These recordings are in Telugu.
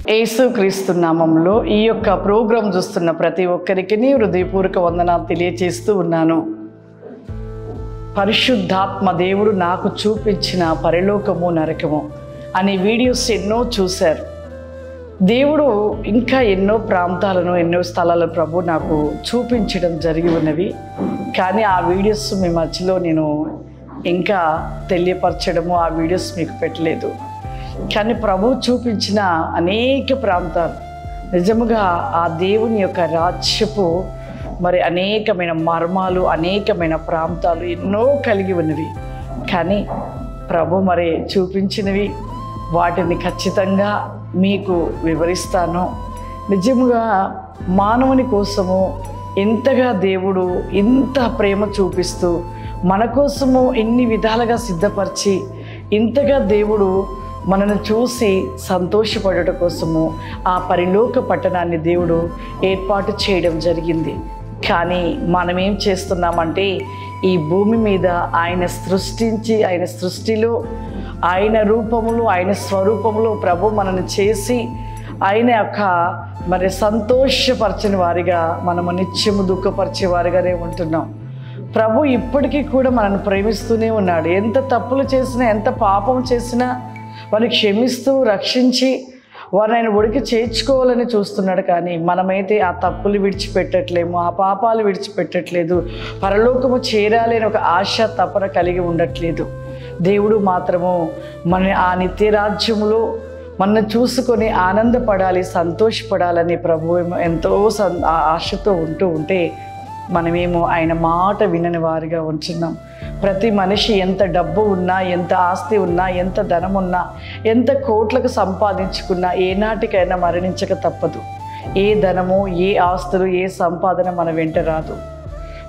యేసుక్రీస్తు నామములో ఈ యొక్క ప్రోగ్రాం చూస్తున్న ప్రతి ఒక్కరికి హృదయపూర్వక వందనాలు తెలియజేస్తూ ఉన్నాను. పరిశుద్ధాత్మ దేవుడు నాకు చూపించిన పరలోకము నరకము అనే వీడియోస్ ఎన్నో చూశారు. దేవుడు ఇంకా ఎన్నో ప్రాంతాలను ఎన్నో స్థలాలను ప్రభు నాకు చూపించడం జరిగి ఉన్నవి. కానీ ఆ వీడియోస్ మీ మధ్యలో నేను ఇంకా తెలియపరచడము ఆ వీడియోస్ మీకు పెట్టలేదు. కానీ ప్రభు చూపించిన అనేక ప్రాంతాలు నిజముగా ఆ దేవుని యొక్క రాజ్యపు అనేకమైన మర్మాలు, అనేకమైన ప్రాంతాలు ఎన్నో కలిగి ఉన్నవి. కానీ ప్రభు చూపించినవి వాటిని ఖచ్చితంగా మీకు వివరిస్తాను. నిజముగా మానవుని కోసము ఎంతగా దేవుడు ఇంత ప్రేమ చూపిస్తూ మన కోసము ఎన్ని విధాలుగా సిద్ధపరిచి ఇంతగా దేవుడు మనను చూసి సంతోషపడట కోసము ఆ పరలోక పట్టణాన్ని దేవుడు ఏర్పాటు చేయడం జరిగింది. కానీ మనం ఏం చేస్తున్నామంటే ఈ భూమి మీద ఆయన సృష్టించి ఆయన సృష్టిలో ఆయన రూపములో ఆయన స్వరూపంలో ప్రభు మనల్ని చేసి ఆయన యొక్క సంతోషపరచని వారిగా మనము నిత్యము దుఃఖపరిచే వారిగానే ఉంటున్నాం. ప్రభు ఇప్పటికీ కూడా మనల్ని ప్రేమిస్తూనే ఉన్నాడు. ఎంత తప్పులు చేసినా ఎంత పాపం చేసినా వారిని క్షమిస్తూ రక్షించి వారిని ఆయన ఒడికి చేర్చుకోవాలని చూస్తున్నాడు. కానీ మనమైతే ఆ తప్పులు విడిచిపెట్టట్లేము, ఆ పాపాలు విడిచిపెట్టట్లేదు, పరలోకము చేరాలి అని ఒక ఆశ తపన కలిగి ఉండట్లేదు. దేవుడు మాత్రము మన ఆ నిత్యరాజ్యములో మనల్ని చూసుకొని ఆనందపడాలి, సంతోషపడాలని ప్రభు ఎంతో ఆశతో ఉంటే మనమేమో ఆయన మాట వినని వారిగా ఉంటున్నాం. ప్రతి మనిషి ఎంత డబ్బు ఉన్నా, ఎంత ఆస్తి ఉన్నా, ఎంత ధనం ఉన్నా, ఎంత కోట్లకు సంపాదించుకున్నా ఏనాటికైనా మరణించక తప్పదు. ఏ ధనము, ఏ ఆస్తులు, ఏ సంపాదన మన వెంట రాదు.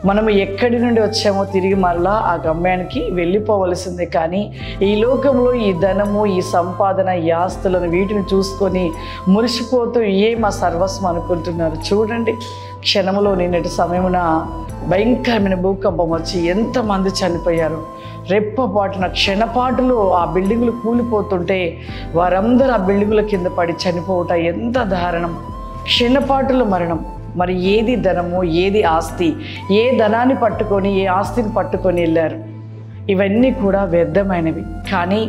మనము ఎక్కడి నుండి వచ్చామో తిరిగి మరలా ఆ గమ్యానికి వెళ్ళిపోవలసిందే. కానీ ఈ లోకంలో ఈ ధనము, ఈ సంపాదన, ఈ ఆస్తులను వీటిని చూసుకొని మురిసిపోతూ మా సర్వస్వం అనుకుంటున్నారు. చూడండి, క్షణములో నిన్నటి సమయమున భయంకరమైన భూకంపం వచ్చి ఎంతమంది చనిపోయారు. రెప్పపాటున క్షణపాటులో ఆ బిల్డింగులు కూలిపోతుంటే వారందరూ ఆ బిల్డింగుల కింద పడి చనిపోవట ఎంత దారుణం. క్షణపాటులో మరణం. ఏది ధనము, ఏది ఆస్తి, ఏ ధనాన్ని పట్టుకొని ఏ ఆస్తిని పట్టుకొని వెళ్ళారు. ఇవన్నీ కూడా వ్యర్థమైనవి. కానీ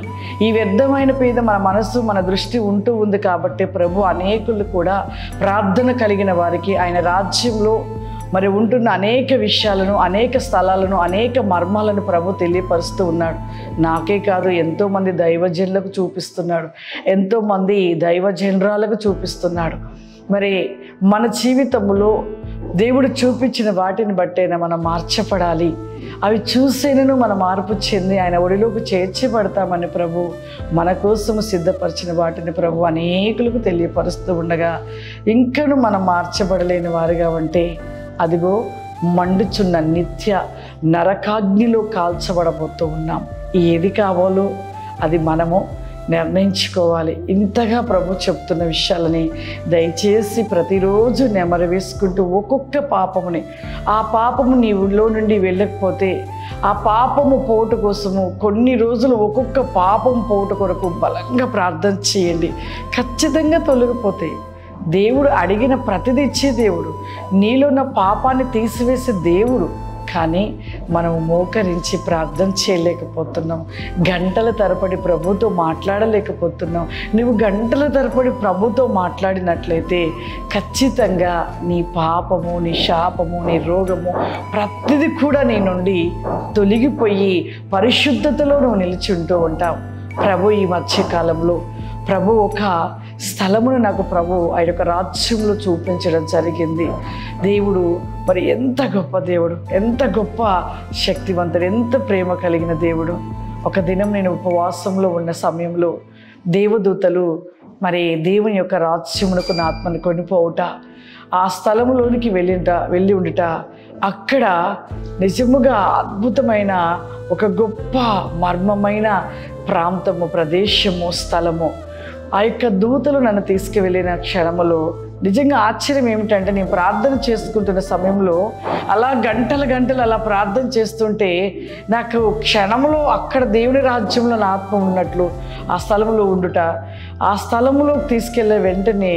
ఈ వ్యర్థమైన మీద మన మనసు, మన దృష్టి ఉంటూ ఉంది కాబట్టి ప్రభు అనేకులు కూడా ప్రార్థన కలిగిన వారికి ఆయన రాజ్యంలో ఉంటున్న అనేక విషయాలను, అనేక స్థలాలను, అనేక మర్మాలను ప్రభు తెలియపరుస్తూ ఉన్నాడు. నాకే కాదు, ఎంతోమంది దైవజనులకు చూపిస్తున్నాడు, ఎంతోమంది దైవజనరాలకు చూపిస్తున్నాడు. మన జీవితంలో దేవుడు చూపించిన వాటిని బట్టైనా మనం మార్చబడాలి. అవి చూసేనను మన మార్పు చెంది ఆయన ఒడిలోకి చేర్చబడతామని ప్రభు మన కోసము సిద్ధపరిచిన వాటిని ప్రభు అనేకులకు తెలియపరుస్తూ ఉండగా ఇంకను మనం మార్చబడలేని వారిగా ఉంటే అదిగో మండుచున్న నిత్య నరకాగ్నిలో కాల్చబడబోతూ ఉన్నాం. ఏది కావాలో అది మనము నిర్ణయించుకోవాలి. ఇంతగా ప్రభు చెప్తున్న విషయాలని దయచేసి ప్రతిరోజు నెమరు వేసుకుంటూ ఒక్కొక్క పాపముని, ఆ పాపము నీ ఊళ్ళో నుండి వెళ్ళకపోతే ఆ పాపము పోటు కోసము కొన్ని రోజులు ఒక్కొక్క పాపం పోటు కొరకు బలంగా ప్రార్థన చేయండి. ఖచ్చితంగా తొలగిపోతాయి. దేవుడు అడిగిన ప్రతిదీ ఇచ్చే దేవుడు, నీలో ఉన్న పాపాన్ని తీసివేసే దేవుడు. కానీ మనము మోకరించి ప్రార్థన చేయలేకపోతున్నాం. గంటల తరబడి ప్రభుతో మాట్లాడలేకపోతున్నాం. నువ్వు గంటల తరబడి ప్రభుతో మాట్లాడినట్లయితే ఖచ్చితంగా నీ పాపము, నీ శాపము, నీ రోగము ప్రతిదీ కూడా నీ నుండి తొలగిపోయి పరిశుద్ధతలో నువ్వు నిలిచుంటూ ఉంటావు. ప్రభు ఈ మధ్యకాలంలో ప్రభు ఒక స్థలమును నాకు ప్రభు ఆయన యొక్క రాజ్యంలో చూపించడం జరిగింది. దేవుడు ఎంత గొప్ప దేవుడు, ఎంత గొప్ప శక్తివంతుడు, ఎంత ప్రేమ కలిగిన దేవుడు. ఒక దినం నేను ఉపవాసంలో ఉన్న సమయంలో దేవదూతలు దేవుని యొక్క రాజ్యమునకు నా ఆత్మను కొనిపోవుట, ఆ స్థలంలోనికి వెళ్ళి ఉండుట, అక్కడ నిజముగా అద్భుతమైన ఒక గొప్ప మర్మమైన ప్రాంతము, ప్రదేశము, స్థలము. ఆ యొక్క దూతలు నన్ను తీసుకువెళ్ళిన క్షణములో నిజంగా ఆశ్చర్యం ఏమిటంటే, నేను ప్రార్థన చేసుకుంటున్న సమయంలో అలా గంటలు అలా ప్రార్థన చేస్తుంటే నాకు క్షణంలో అక్కడ దేవుని రాజ్యంలో నా ఆత్మ ఉన్నట్లు ఆ స్థలంలో ఉండుట, ఆ స్థలంలోకి తీసుకెళ్ళే వెంటనే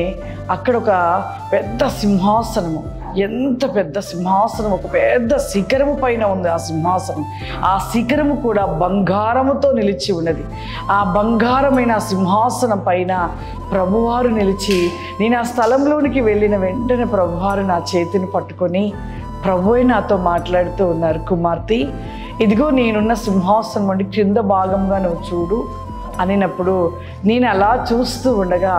అక్కడ ఒక పెద్ద సింహాసనము, ఎంత పెద్ద సింహాసనం, ఒక పెద్ద శిఖరము పైన ఉంది ఆ సింహాసనం. ఆ శిఖరము కూడా బంగారముతో నిలిచి ఉన్నది. ఆ బంగారమైన సింహాసనం పైన ప్రభువారు నిలిచి, నేను ఆ స్థలంలోనికి వెళ్ళిన వెంటనే ప్రభువారు నా చేతిని పట్టుకొని ప్రభువే నాతో మాట్లాడుతూ ఉన్నారు, కుమార్తె, ఇదిగో నేనున్న సింహాసనం నుండి క్రింద భాగంగా నువ్వు చూడు అనినప్పుడు నేను అలా చూస్తూ ఉండగా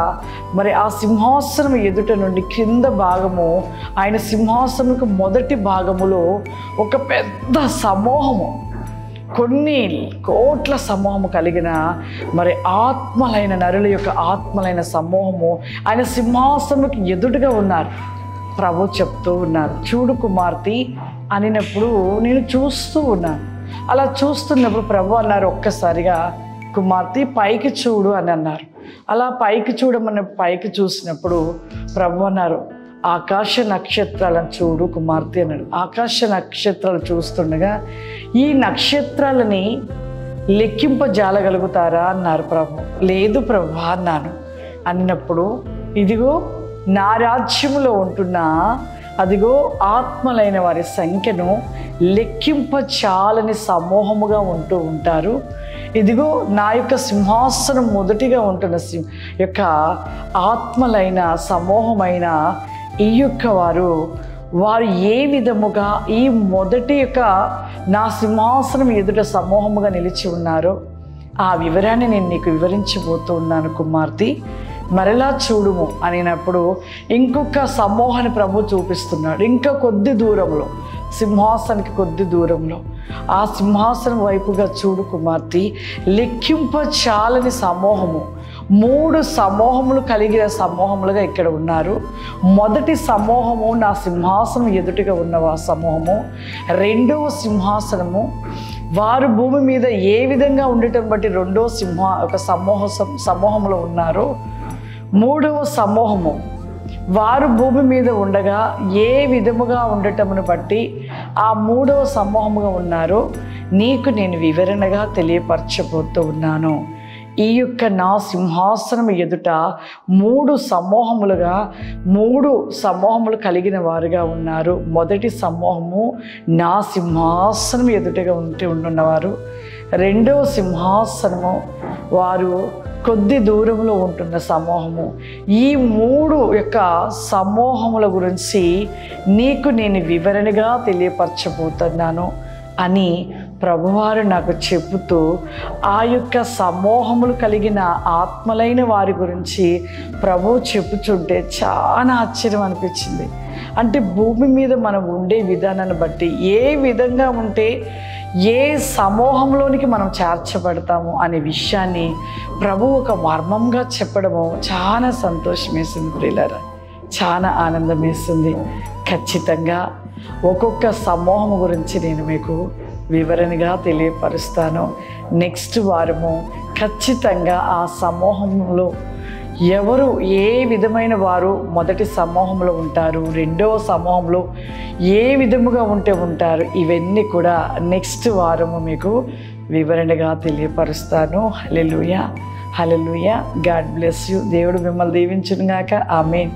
మరి ఆ సింహాసనం ఎదుట నుండి క్రింద భాగము, ఆయన సింహాసనంకు మొదటి భాగములో ఒక పెద్ద సమూహము, కొన్ని కోట్ల సమూహము కలిగిన మరి ఆత్మలైన నరుల యొక్క ఆత్మలైన సమూహము ఆయన సింహాసనంకి ఎదురుగా ఉన్నారు. ప్రభు చెప్తూ ఉన్నారు, చూడు కుమార్తె అనినప్పుడు నేను చూస్తూ ఉన్నాను. అలా చూస్తున్నప్పుడు ప్రభు అన్నారు, ఒక్కసారిగా కుమార్తె పైకి చూడు అని అన్నారు. అలా పైకి చూడమని పైకి చూసినప్పుడు ప్రభు అన్నారు, ఆకాశ నక్షత్రాలను చూడు కుమార్తె అన్నాడు. ఆకాశ నక్షత్రాలు చూస్తుండగా ఈ నక్షత్రాలని లెక్కింపజాలగలుగుతారా అన్నారు ప్రభు. లేదు ప్రభు అన్నాను. అన్నప్పుడు ఇదిగో నా రాజ్యములో ఉంటున్న అదిగో ఆత్మలైన వారి సంఖ్యను లెక్కింపచాలని సమూహముగా ఉంటూ ఉంటారు. ఇదిగో నా యొక్క సింహాసనం మొదటిగా ఉంటున్న యొక్క ఆత్మలైన సమూహమైన ఈ యొక్క వారు ఏ విధముగా ఈ మొదటి యొక్క నా సింహాసనం ఎదుట సమూహముగా నిలిచి ఉన్నారో ఆ వివరాన్ని నేను నీకు వివరించబోతూ ఉన్నాను కుమార్తె, మరలా చూడుము అనినప్పుడు ఇంకొక సమూహాన్ని ప్రభు చూపిస్తున్నాడు. ఇంకా కొద్ది దూరంలో, సింహాసనానికి కొద్ది దూరంలో, ఆ సింహాసనం వైపుగా చూడు కుమార్తె, లెక్కింపచాలని సమూహము, 3 సమూహములు కలిగిన సమూహములుగా ఇక్కడ ఉన్నారు. మొదటి సమూహము నా సింహాసనం ఎదుటిగా ఉన్న సమూహము. రెండవ సింహాసనము వారు భూమి మీద ఏ విధంగా ఉండటం బట్టి రెండో ఒక సమూహంలో ఉన్నారు. మూడవ సమూహము వారు భూమి మీద ఉండగా ఏ విధముగా ఉండటమును బట్టి ఆ మూడవ సమూహముగా ఉన్నారో నీకు నేను వివరణగా తెలియపరచబోతూ ఉన్నాను. ఈ యొక్క నా సింహాసనం ఎదుట 3 సమూహములు కలిగిన వారుగా ఉన్నారు. మొదటి సమూహము నా సింహాసనం ఎదుటగా ఉంటున్నవారు. రెండవ సింహాసనము వారు కొద్ది దూరంలో ఉంటున్న సమూహము. ఈ 3 యొక్క సమూహముల గురించి నీకు నేను వివరణగా తెలియపరచబోతున్నాను అని ప్రభువారు నాకు చెబుతూ ఆ యొక్క సమూహములు కలిగిన ఆత్మలైన వారి గురించి ప్రభువు చెప్పుచుంటే చాలా ఆశ్చర్యం అనిపించింది. అంటే భూమి మీద మనం ఉండే విధానాన్ని బట్టి ఏ విధంగా ఉంటే ఏ సమూహంలోనికి మనం చేర్చబడతాము అనే విషయాన్ని ప్రభు ఒక మర్మంగా చెప్పడము చాలా సంతోషం వేసింది ప్రియులారా, చాలా ఆనందం వేస్తుంది. ఖచ్చితంగా ఒక్కొక్క సమూహం గురించి నేను మీకు వివరణగా తెలియపరుస్తాను. నెక్స్ట్ వారము ఖచ్చితంగా ఆ సమూహంలో ఎవరు ఏ విధమైన వారు మొదటి సమూహంలో ఉంటారు, రెండవ సమూహంలో ఏ విధముగా ఉంటారు, ఇవన్నీ కూడా నెక్స్ట్ వారము మీకు వివరణగా తెలియపరుస్తాను. Hallelujah, hallelujah. God bless you. దేవుడు మిమ్మల్ని దీవించును గాక. ఆమేన్.